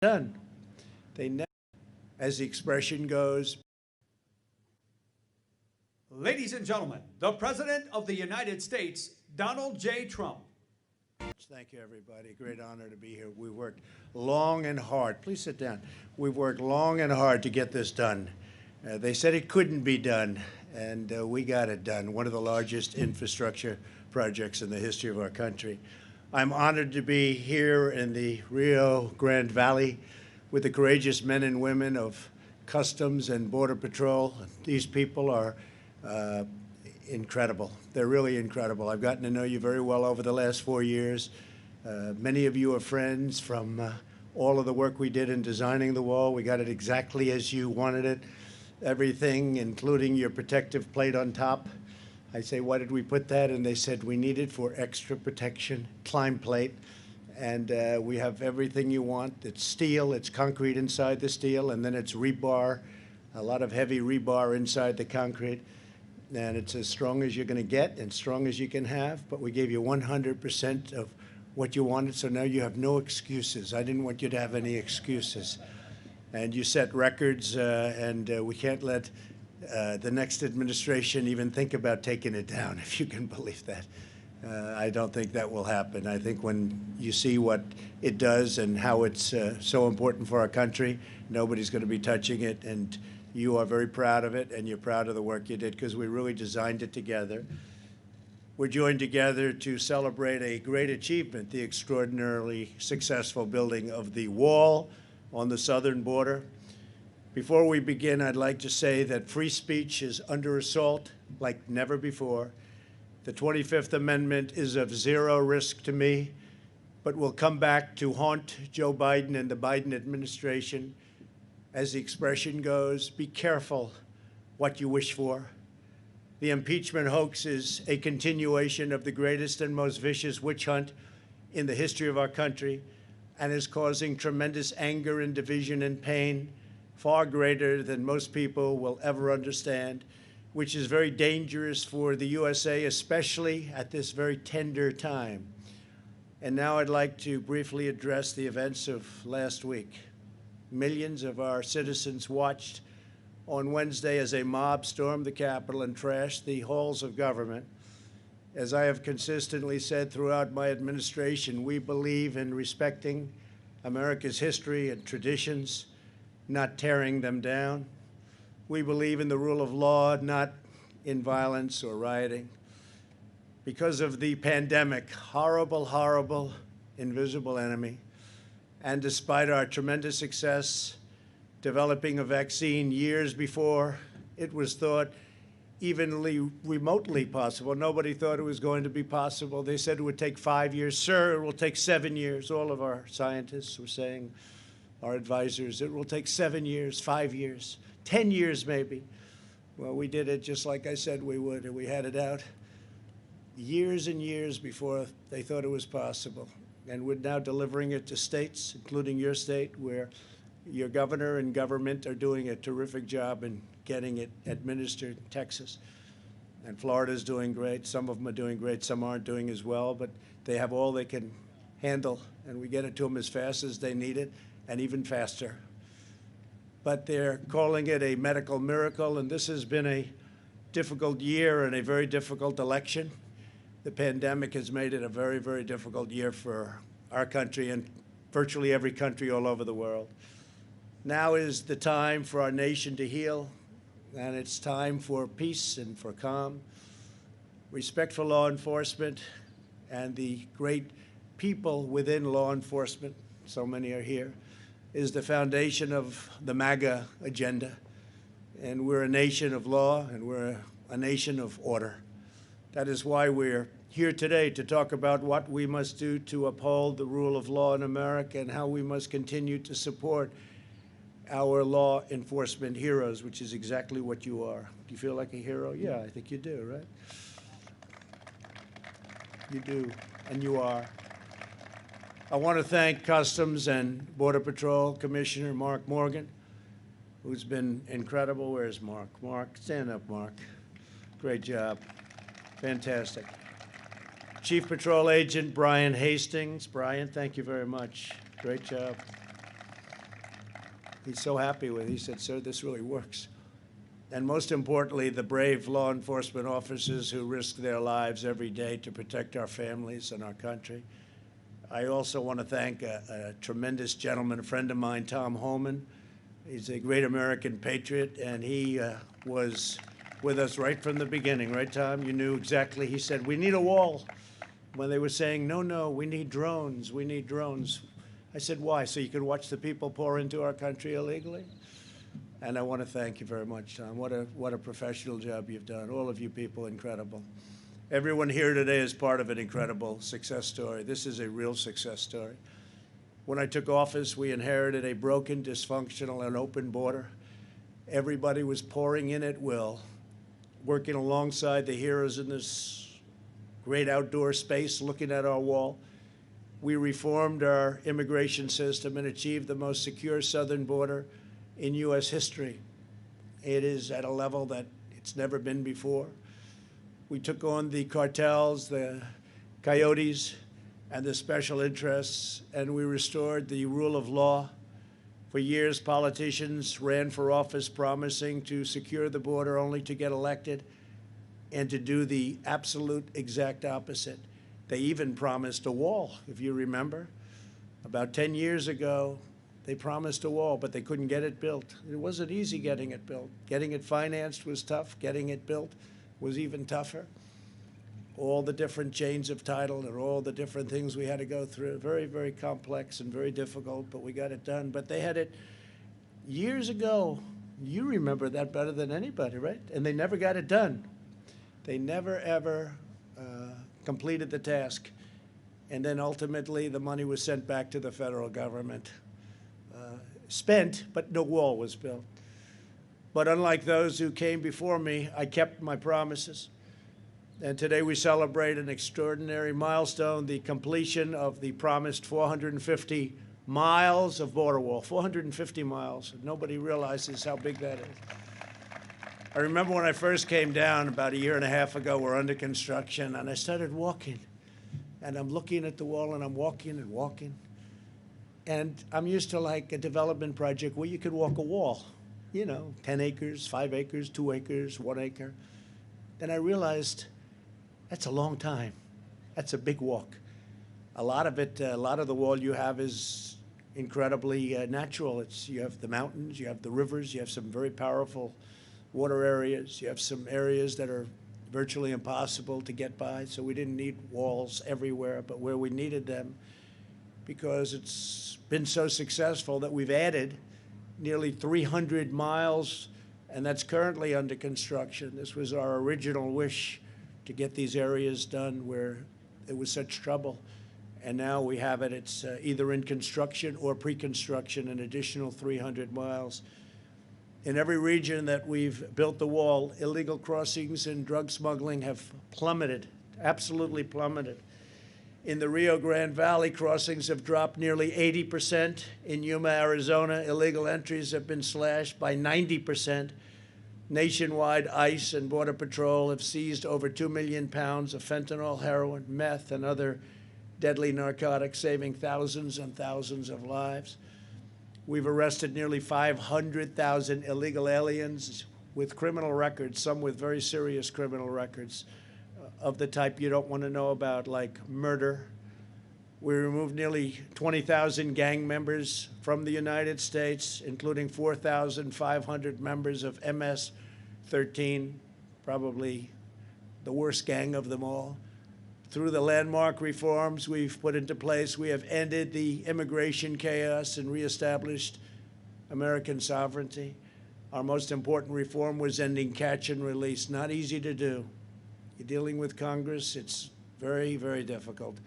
done. They never, as the expression goes. Ladies and gentlemen, the President of the United States, Donald J. Trump. Thank you, everybody. Great honor to be here. We worked long and hard. Please sit down. We've worked long and hard to get this done. They said it couldn't be done, and we got it done. One of the largest infrastructure projects in the history of our country. I'm honored to be here in the Rio Grande Valley with the courageous men and women of Customs and Border Patrol. These people are incredible. They're really incredible. I've gotten to know you very well over the last 4 years. Many of you are friends from all of the work we did in designing the wall. We got it exactly as you wanted it. Everything, including your protective plate on top. I say, why did we put that? And they said, we need it for extra protection, climb plate. And we have everything you want. It's steel, it's concrete inside the steel, and then it's rebar, a lot of heavy rebar inside the concrete. And it's as strong as you're going to get and strong as you can have, but we gave you 100% of what you wanted, so now you have no excuses. I didn't want you to have any excuses. And you set records, and we can't let the next administration even think about taking it down, if you can believe that. I don't think that will happen. I think when you see what it does and how it's so important for our country, nobody's going to be touching it, and you are very proud of it, and you're proud of the work you did because we really designed it together. We're joined together to celebrate a great achievement, the extraordinarily successful building of the wall on the southern border. Before we begin, I'd like to say that free speech is under assault like never before. The 25th Amendment is of zero risk to me, but will come back to haunt Joe Biden and the Biden administration. As the expression goes, be careful what you wish for. The impeachment hoax is a continuation of the greatest and most vicious witch hunt in the history of our country and is causing tremendous anger and division and pain, far greater than most people will ever understand, which is very dangerous for the USA, especially at this very tender time. And now I'd like to briefly address the events of last week. Millions of our citizens watched on Wednesday as a mob stormed the Capitol and trashed the halls of government. As I have consistently said throughout my administration, we believe in respecting America's history and traditions, not tearing them down. We believe in the rule of law, not in violence or rioting. Because of the pandemic, horrible, horrible, invisible enemy, and despite our tremendous success developing a vaccine years before it was thought even remotely possible, nobody thought it was going to be possible. They said it would take 5 years. Sir, it will take 7 years. All of our scientists were saying, our advisors, it will take 7 years, 5 years, 10 years maybe. Well, we did it just like I said we would, and we had it out years and years before they thought it was possible. And we're now delivering it to states, including your state, where your governor and government are doing a terrific job in getting it administered in Texas. And Florida's doing great. Some of them are doing great. Some aren't doing as well, but they have all they can handle, and we get it to them as fast as they need it, and even faster. But they're calling it a medical miracle, and this has been a difficult year and a very difficult election. The pandemic has made it a very, very difficult year for our country and virtually every country all over the world. Now is the time for our nation to heal, and it's time for peace and for calm, respect for law enforcement and the great people within law enforcement, so many are here, is the foundation of the MAGA agenda. And we're a nation of law, and we're a nation of order. That is why we're here today to talk about what we must do to uphold the rule of law in America and how we must continue to support our law enforcement heroes, which is exactly what you are. Do you feel like a hero? Yeah, I think you do, right? You do, and you are. I want to thank Customs and Border Patrol Commissioner Mark Morgan, who's been incredible. Where's Mark? Mark, stand up, Mark. Great job. Fantastic. Chief Patrol Agent Brian Hastings. Brian, thank you very much. Great job. He's so happy with it. He said, "Sir, this really works." And most importantly, the brave law enforcement officers who risk their lives every day to protect our families and our country. I also want to thank a tremendous gentleman, a friend of mine, Tom Holman. He's a great American patriot, and he was with us right from the beginning, right, Tom? You knew exactly. He said, "We need a wall." When they were saying, no, we need drones, we need drones. I said, "Why? So you could watch the people pour into our country illegally?" And I want to thank you very much, Tom. What a professional job you've done. All of you people, incredible. Everyone here today is part of an incredible success story. This is a real success story. When I took office, we inherited a broken, dysfunctional, and open border. Everybody was pouring in at will, working alongside the heroes in this great outdoor space, looking at our wall. We reformed our immigration system and achieved the most secure southern border in U.S. history. It is at a level that it's never been before. We took on the cartels, the coyotes, and the special interests, and we restored the rule of law. For years, politicians ran for office promising to secure the border only to get elected and to do the absolute exact opposite. They even promised a wall, if you remember. About 10 years ago, they promised a wall, but they couldn't get it built. It wasn't easy getting it built. Getting it financed was tough. Getting it built was even tougher. All the different chains of title and all the different things we had to go through. Very, very complex and very difficult, but we got it done. But they had it years ago. You remember that better than anybody, right? And they never got it done. They never, ever completed the task. And then ultimately, the money was sent back to the federal government. Spent, but no wall was built. But unlike those who came before me, I kept my promises. And today we celebrate an extraordinary milestone, the completion of the promised 450 miles of border wall. 450 miles. Nobody realizes how big that is. I remember when I first came down about a year and a half ago, we're under construction, and I started walking. And I'm looking at the wall, and I'm walking and walking. And I'm used to like a development project where you could walk a wall, 10 acres, 5 acres, 2 acres, 1 acre. Then I realized that's a long time. That's a big walk. A lot of the wall you have is incredibly natural. You have the mountains, you have the rivers, you have some very powerful water areas, you have some areas that are virtually impossible to get by, so we didn't need walls everywhere, but where we needed them, because it's been so successful that we've added nearly 300 miles, and that's currently under construction. This was our original wish, to get these areas done where there was such trouble. And now we have it. It's either in construction or pre-construction, an additional 300 miles. In every region that we've built the wall, illegal crossings and drug smuggling have plummeted, absolutely plummeted. In the Rio Grande Valley, crossings have dropped nearly 80%. In Yuma, Arizona, illegal entries have been slashed by 90%. Nationwide, ICE and Border Patrol have seized over 2 million pounds of fentanyl, heroin, meth, and other deadly narcotics, saving thousands and thousands of lives. We've arrested nearly 500,000 illegal aliens with criminal records, some with very serious criminal records of the type you don't want to know about, like murder. We removed nearly 20,000 gang members from the United States, including 4,500 members of MS-13, probably the worst gang of them all. Through the landmark reforms we've put into place, we have ended the immigration chaos and reestablished American sovereignty. Our most important reform was ending catch and release. Not easy to do. You're dealing with Congress, it's very, very difficult,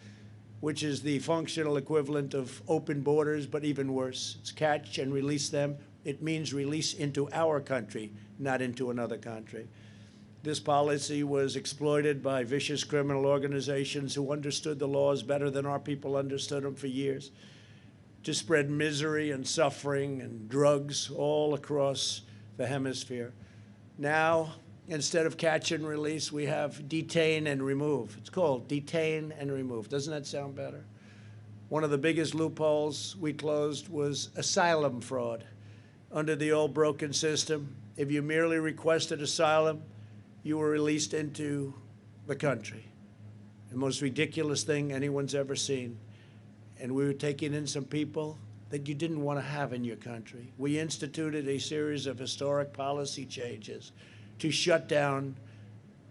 which is the functional equivalent of open borders, but even worse. It's catch and release them. It means release into our country, not into another country. This policy was exploited by vicious criminal organizations who understood the laws better than our people understood them for years, to spread misery and suffering and drugs all across the hemisphere. Now, instead of catch and release, we have detain and remove. It's called detain and remove. Doesn't that sound better? One of the biggest loopholes we closed was asylum fraud. Under the old broken system, if you merely requested asylum, you were released into the country. The most ridiculous thing anyone's ever seen. And we were taking in some people that you didn't want to have in your country. We instituted a series of historic policy changes to shut down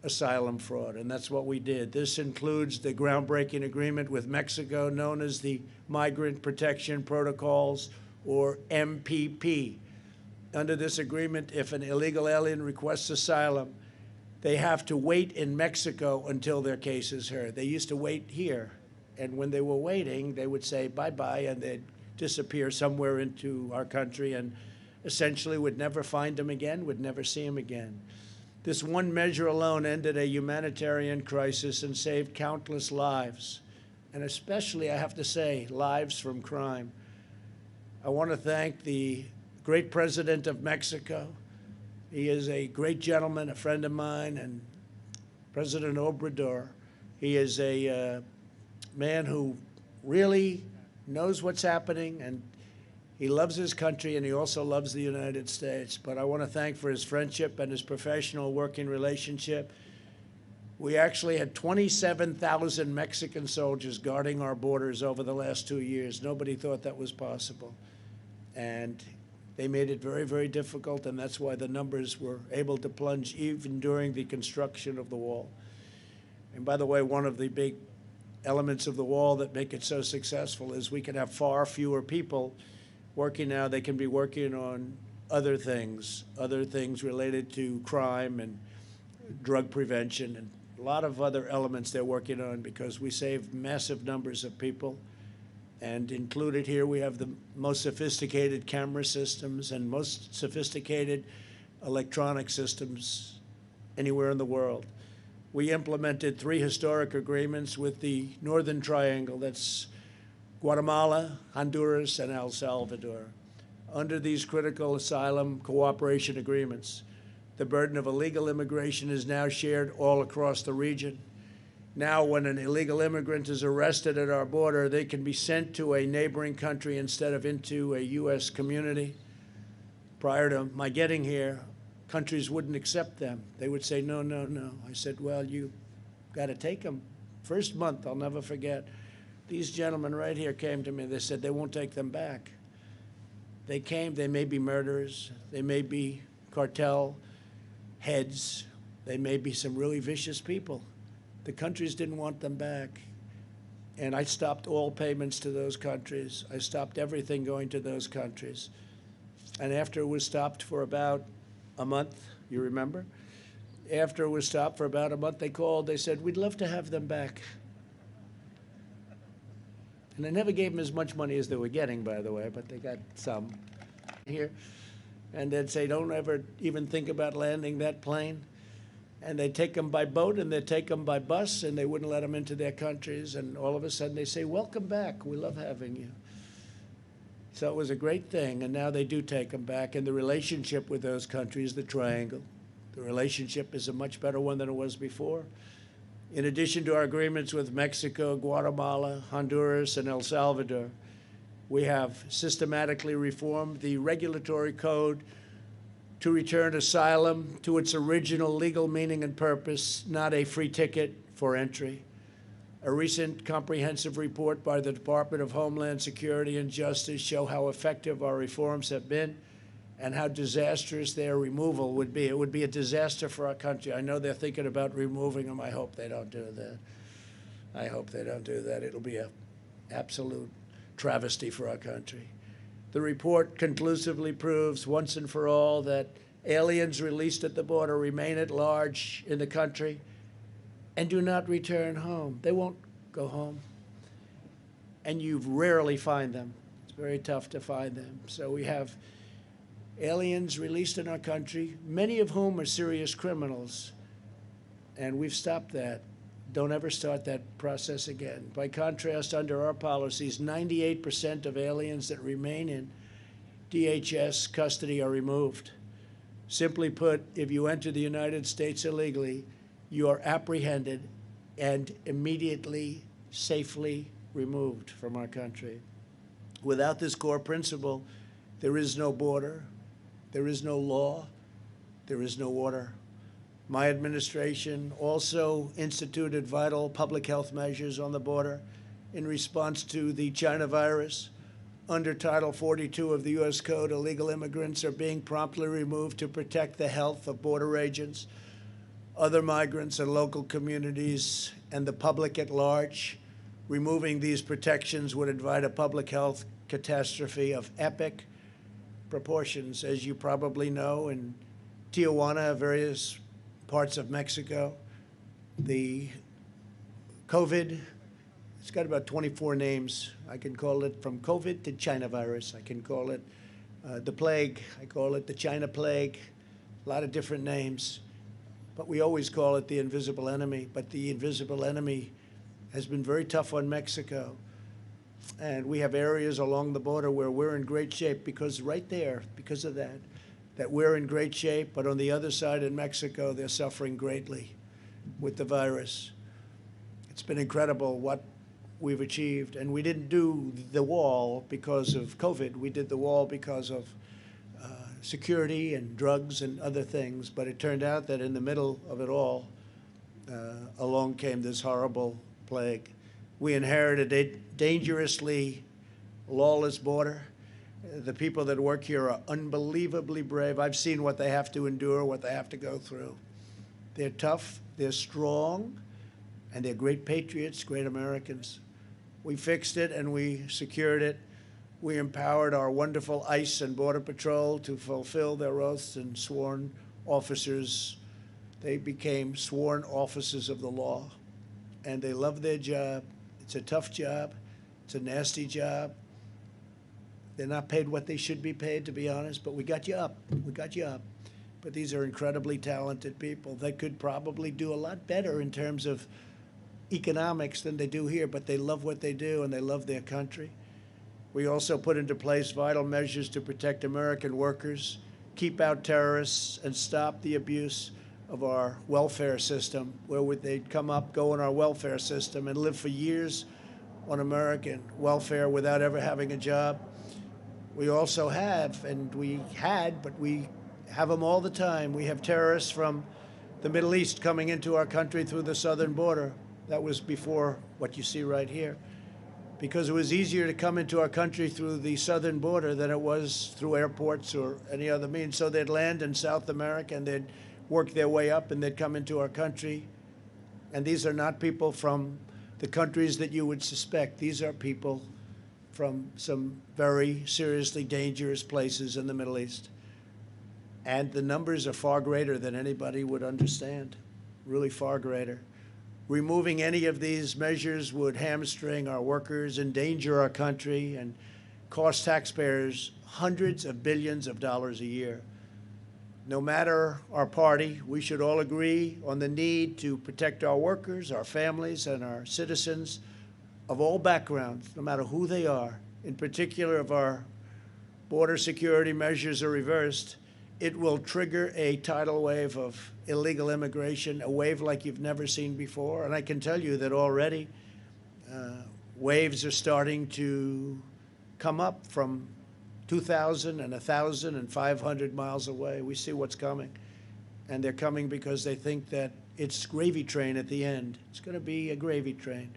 asylum fraud, and that's what we did. This includes the groundbreaking agreement with Mexico known as the Migrant Protection Protocols, or MPP. Under this agreement, if an illegal alien requests asylum, they have to wait in Mexico until their case is heard. They used to wait here, and when they were waiting, they would say bye-bye, and they'd disappear somewhere into our country and essentially would never find them again, would never see them again. This one measure alone ended a humanitarian crisis and saved countless lives, and especially, I have to say, lives from crime. I want to thank the great president of Mexico. He is a great gentleman, a friend of mine, and President Obrador. He is a man who really knows what's happening, and he loves his country, and he also loves the United States. But I want to thank for his friendship and his professional working relationship. We actually had 27,000 Mexican soldiers guarding our borders over the last 2 years. Nobody thought that was possible. And they made it very, very difficult, and that's why the numbers were able to plunge even during the construction of the wall. And by the way, one of the big elements of the wall that make it so successful is we can have far fewer people working now. They can be working on other things related to crime and drug prevention and a lot of other elements they're working on, because we save massive numbers of people. And included here, we have the most sophisticated camera systems and most sophisticated electronic systems anywhere in the world. We implemented 3 historic agreements with the Northern Triangle. That's Guatemala, Honduras, and El Salvador. Under these critical asylum cooperation agreements, the burden of illegal immigration is now shared all across the region. Now, when an illegal immigrant is arrested at our border, they can be sent to a neighboring country instead of into a U.S. community. Prior to my getting here, countries wouldn't accept them. They would say, no, no, no. I said, well, you got to take them. First month, I'll never forget. These gentlemen right here came to me. They said they won't take them back. They came. They may be murderers. They may be cartel heads. They may be some really vicious people. The countries didn't want them back. And I stopped all payments to those countries. I stopped everything going to those countries. And after it was stopped for about a month, you remember? After it was stopped for about a month, they called. They said, we'd love to have them back. And I never gave them as much money as they were getting, by the way, but they got some here. And they'd say, don't ever even think about landing that plane. And they'd take them by boat, and they'd take them by bus, and they wouldn't let them into their countries. And all of a sudden, they say, welcome back. We love having you. So it was a great thing, and now they do take them back. And the relationship with those countries, the Triangle, the relationship is a much better one than it was before. In addition to our agreements with Mexico, Guatemala, Honduras, and El Salvador, we have systematically reformed the regulatory code to return asylum to its original legal meaning and purpose, not a free ticket for entry. A recent comprehensive report by the Department of Homeland Security and Justice show how effective our reforms have been and how disastrous their removal would be. It would be a disaster for our country. I know they're thinking about removing them. I hope they don't do that. I hope they don't do that. It'll be an absolute travesty for our country. The report conclusively proves once and for all that aliens released at the border remain at large in the country and do not return home. They won't go home. And you rarely find them. It's very tough to find them. So we have aliens released in our country, many of whom are serious criminals. And we've stopped that. Don't ever start that process again. By contrast, under our policies, 98% of aliens that remain in DHS custody are removed. Simply put, if you enter the United States illegally, you are apprehended and immediately, safely removed from our country. Without this core principle, there is no border, There is no law. There is no order. My administration also instituted vital public health measures on the border in response to the China virus. Under Title 42 of the U.S. Code, illegal immigrants are being promptly removed to protect the health of border agents, other migrants and local communities, and the public at large. Removing these protections would invite a public health catastrophe of epic proportions. As you probably know, in Tijuana, various parts of Mexico, the COVID, it's got about 24 names. I can call it from COVID to China virus. I can call it the plague. I call it the China plague. A lot of different names. But we always call it the invisible enemy. But the invisible enemy has been very tough on Mexico. And we have areas along the border where we're in great shape because right there, because of that we're in great shape. But on the other side in Mexico, they're suffering greatly with the virus. It's been incredible what we've achieved. And we didn't do the wall because of COVID. We did the wall because of security and drugs and other things. But it turned out that in the middle of it all, along came this horrible plague. We inherited a dangerously lawless border. The people that work here are unbelievably brave. I've seen what they have to endure, what they have to go through. They're tough, they're strong, and they're great patriots, great Americans. We fixed it and we secured it. We empowered our wonderful ICE and Border Patrol to fulfill their oaths and sworn officers. They became sworn officers of the law, and they love their job. It's a tough job. It's a nasty job. They're not paid what they should be paid, to be honest, but we got you up. We got you up. But these are incredibly talented people. They could probably do a lot better in terms of economics than they do here, but they love what they do and they love their country. We also put into place vital measures to protect American workers, keep out terrorists, and stop the abuse of our welfare system, where they'd come up, go in our welfare system, and live for years on American welfare without ever having a job. We also have, and we had, but we have them all the time. We have terrorists from the Middle East coming into our country through the southern border. That was before what you see right here, because it was easier to come into our country through the southern border than it was through airports or any other means. So they'd land in South America and they'd work their way up and they'd come into our country. And these are not people from the countries that you would suspect. These are people from some very seriously dangerous places in the Middle East. And the numbers are far greater than anybody would understand, really far greater. Removing any of these measures would hamstring our workers, endanger our country, and cost taxpayers hundreds of billions of dollars a year. No matter our party, we should all agree on the need to protect our workers, our families, and our citizens of all backgrounds, no matter who they are. In particular, if our border security measures are reversed, it will trigger a tidal wave of illegal immigration, a wave like you've never seen before. And I can tell you that already waves are starting to come up from 2,000 and 1,000 and 500 miles away. We see what's coming. And they're coming because they think that it's gravy train at the end. It's going to be a gravy train.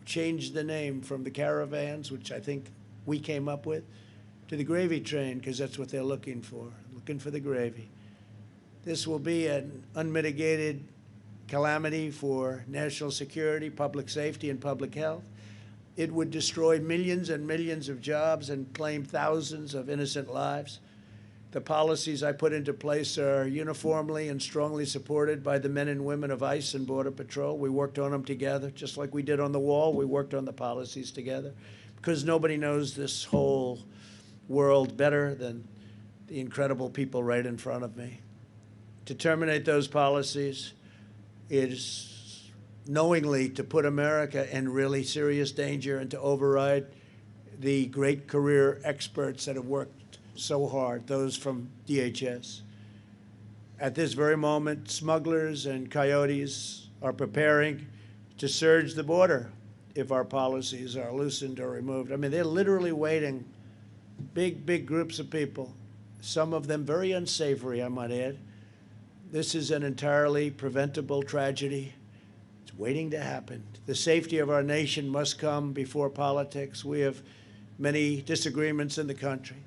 Change the name from the caravans, which I think we came up with, to the gravy train, because that's what they're looking for the gravy. This will be an unmitigated calamity for national security, public safety, and public health. It would destroy millions and millions of jobs and claim thousands of innocent lives. The policies I put into place are uniformly and strongly supported by the men and women of ICE and Border Patrol. We worked on them together, just like we did on the wall. We worked on the policies together, because nobody knows this whole world better than the incredible people right in front of me. To terminate those policies is knowingly to put America in really serious danger and to override the great career experts that have worked so hard, those from DHS. At this very moment, smugglers and coyotes are preparing to surge the border if our policies are loosened or removed. I mean, they're literally waiting, big groups of people some of them very unsavory, I might add. This is an entirely preventable tragedy. It's waiting to happen. The safety of our nation must come before politics. We have many disagreements in the country,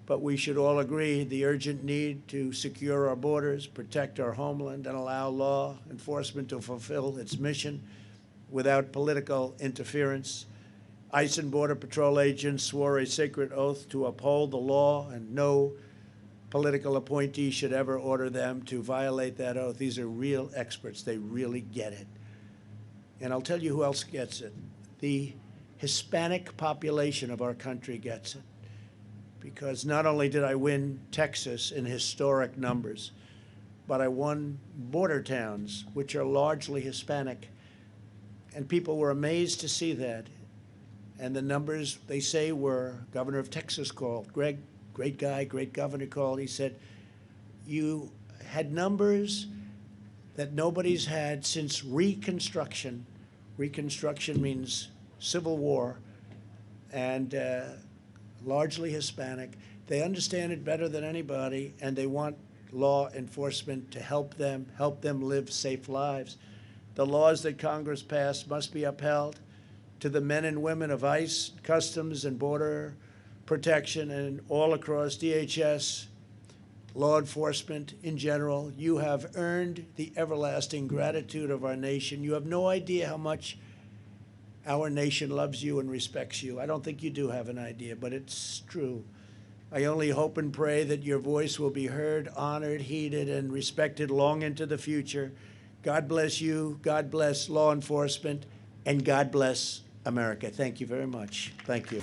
but we should all agree the urgent need to secure our borders, protect our homeland, and allow law enforcement to fulfill its mission without political interference. ICE and Border Patrol agents swore a sacred oath to uphold the law, and no political appointee should ever order them to violate that oath. These are real experts. They really get it. And I'll tell you who else gets it. The Hispanic population of our country gets it. Because not only did I win Texas in historic numbers, but I won border towns, which are largely Hispanic. And people were amazed to see that. And the numbers, they say, were Governor of Texas called. Greg, great guy, great governor, called. He said, you had numbers that nobody's had since Reconstruction. Reconstruction means Civil War, and largely Hispanic. They understand it better than anybody, and they want law enforcement to help them live safe lives. The laws that Congress passed must be upheld. To the men and women of ICE, Customs, and Border Protection, and all across DHS, law enforcement in general, you have earned the everlasting gratitude of our nation. You have no idea how much our nation loves you and respects you. I don't think you do have an idea, but it's true. I only hope and pray that your voice will be heard, honored, heeded, and respected long into the future. God bless you, God bless law enforcement, and God bless America. Thank you very much. Thank you.